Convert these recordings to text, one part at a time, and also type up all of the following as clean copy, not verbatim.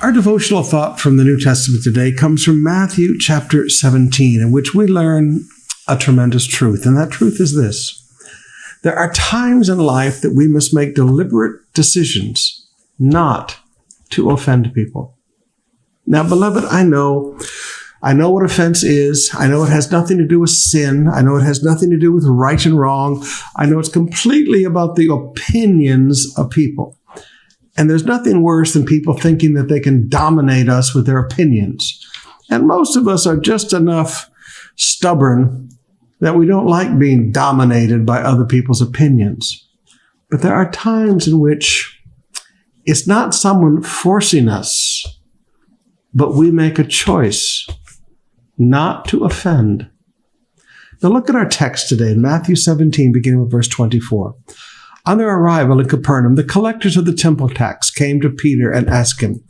Our devotional thought from the New Testament today comes from Matthew chapter 17, in which we learn a tremendous truth. And that truth is this: there are times in life that we must make deliberate decisions not to offend people. Now, beloved, I know what offense is. I know it has nothing to do with sin. I know it has nothing to do with right and wrong. I know it's completely about the opinions of people. And there's nothing worse than people thinking that they can dominate us with their opinions. And most of us are just enough stubborn that we don't like being dominated by other people's opinions. But there are times in which it's not someone forcing us, but we make a choice not to offend. Now look at our text today in Matthew 17, beginning with verse 24. On their arrival in Capernaum, the collectors of the temple tax came to Peter and asked him,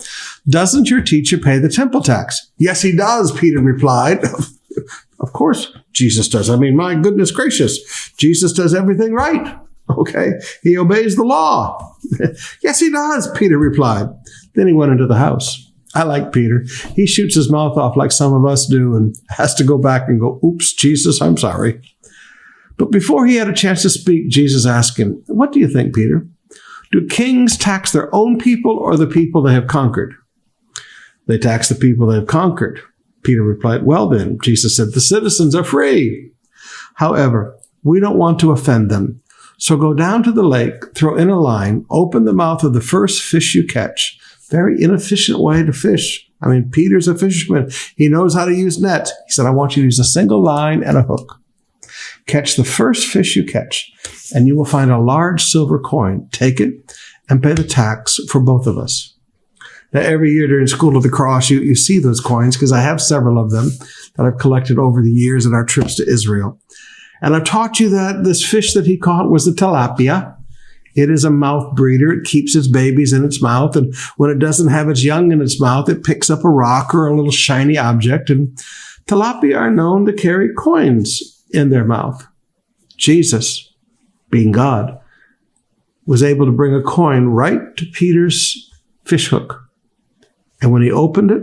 "Doesn't your teacher pay the temple tax?" "Yes, he does," Peter replied. Of course Jesus does. I mean, my goodness gracious, Jesus does everything right. Okay, he obeys the law. "Yes, he does," Peter replied. Then he went into the house. I like Peter. He shoots his mouth off like some of us do and has to go back and go, "Oops, Jesus, I'm sorry." But before he had a chance to speak, Jesus asked him, "What do you think, Peter? Do kings tax their own people or the people they have conquered?" "They tax the people they have conquered," Peter replied. "Well then," Jesus said, "the citizens are free. However, we don't want to offend them. So go down to the lake, throw in a line, open the mouth of the first fish you catch." Very inefficient way to fish. I mean, Peter's a fisherman. He knows how to use nets. He said, "I want you to use a single line and a hook. Catch the first fish you catch, and you will find a large silver coin. Take it and pay the tax for both of us." Now, every year during School of the Cross, you see those coins, because I have several of them that I've collected over the years in our trips to Israel. And I've taught you that this fish that he caught was the tilapia. It is a mouth breeder. It keeps its babies in its mouth. And when it doesn't have its young in its mouth, it picks up a rock or a little shiny object. And tilapia are known to carry coins in their mouth. Jesus, being God, was able to bring a coin right to Peter's fish hook. And when he opened it,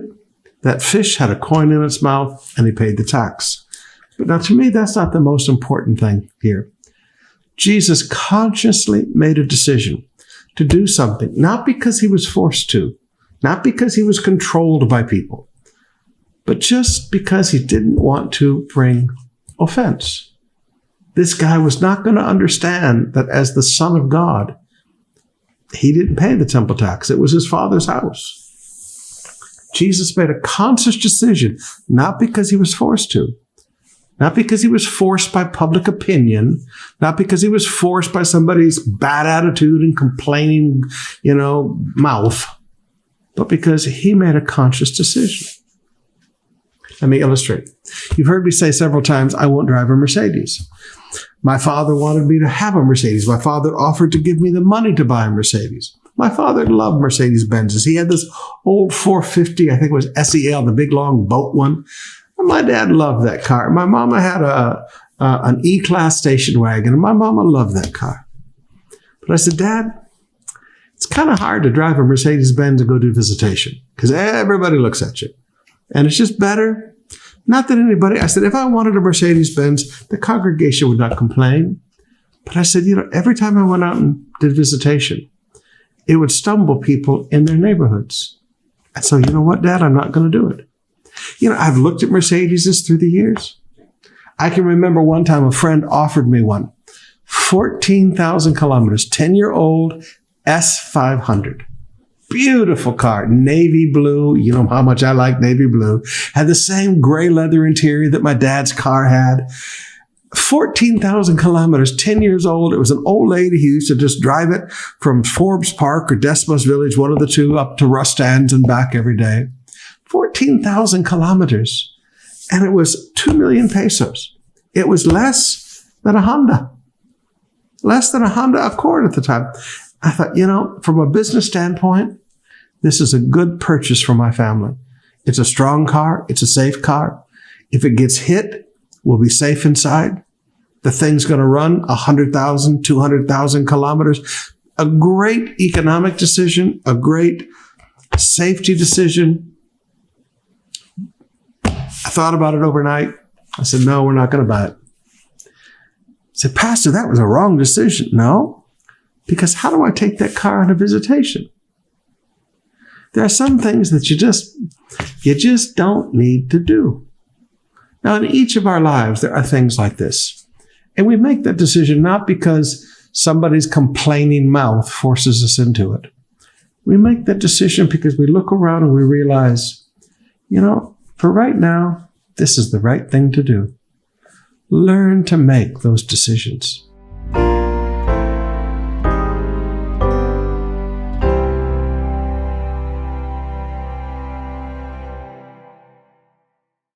that fish had a coin in its mouth and he paid the tax. But now to me, that's not the most important thing here. Jesus consciously made a decision to do something, not because he was forced to, not because he was controlled by people, but just because he didn't want to bring offense. This guy was not going to understand that as the Son of God, he didn't pay the temple tax. It was his Father's house. Jesus made a conscious decision, not because he was forced to, not because he was forced by public opinion, not because he was forced by somebody's bad attitude and complaining, mouth, but because he made a conscious decision. Let me illustrate. You've heard me say several times, I won't drive a Mercedes. My father wanted me to have a Mercedes. My father offered to give me the money to buy a Mercedes. My father loved Mercedes-Benzes. He had this old 450, I think it was SEL, the big long boat one. And my dad loved that car. My mama had an E-Class station wagon, and my mama loved that car. But I said, Dad, it's kind of hard to drive a Mercedes-Benz and go do visitation because everybody looks at you. And it's just better. Not that anybody, I said, if I wanted a Mercedes-Benz, the congregation would not complain. But I said, every time I went out and did visitation, it would stumble people in their neighborhoods. And so, you know what, Dad, I'm not going to do it. I've looked at Mercedeses through the years. I can remember one time a friend offered me one, 14,000 kilometers, 10-year-old S500. Beautiful car, navy blue. You know how much I like navy blue. Had the same gray leather interior that my dad's car had. 14,000 kilometers, 10 years old. It was an old lady who used to just drive it from Forbes Park or Desmos Village, one of the two, up to Rustans and back every day. 14,000 kilometers. And it was 2 million pesos. It was less than a Honda Accord at the time. I thought, from a business standpoint, this is a good purchase for my family. It's a strong car. It's a safe car. If it gets hit, we'll be safe inside. The thing's going to run 100,000, 200,000 kilometers. A great economic decision, a great safety decision. I thought about it overnight. I said, no, we're not going to buy it. I said, Pastor, that was a wrong decision. No, because how do I take that car on a visitation? There are some things that you just don't need to do. Now, in each of our lives, there are things like this. And we make that decision not because somebody's complaining mouth forces us into it. We make that decision because we look around and we realize, for right now, this is the right thing to do. Learn to make those decisions.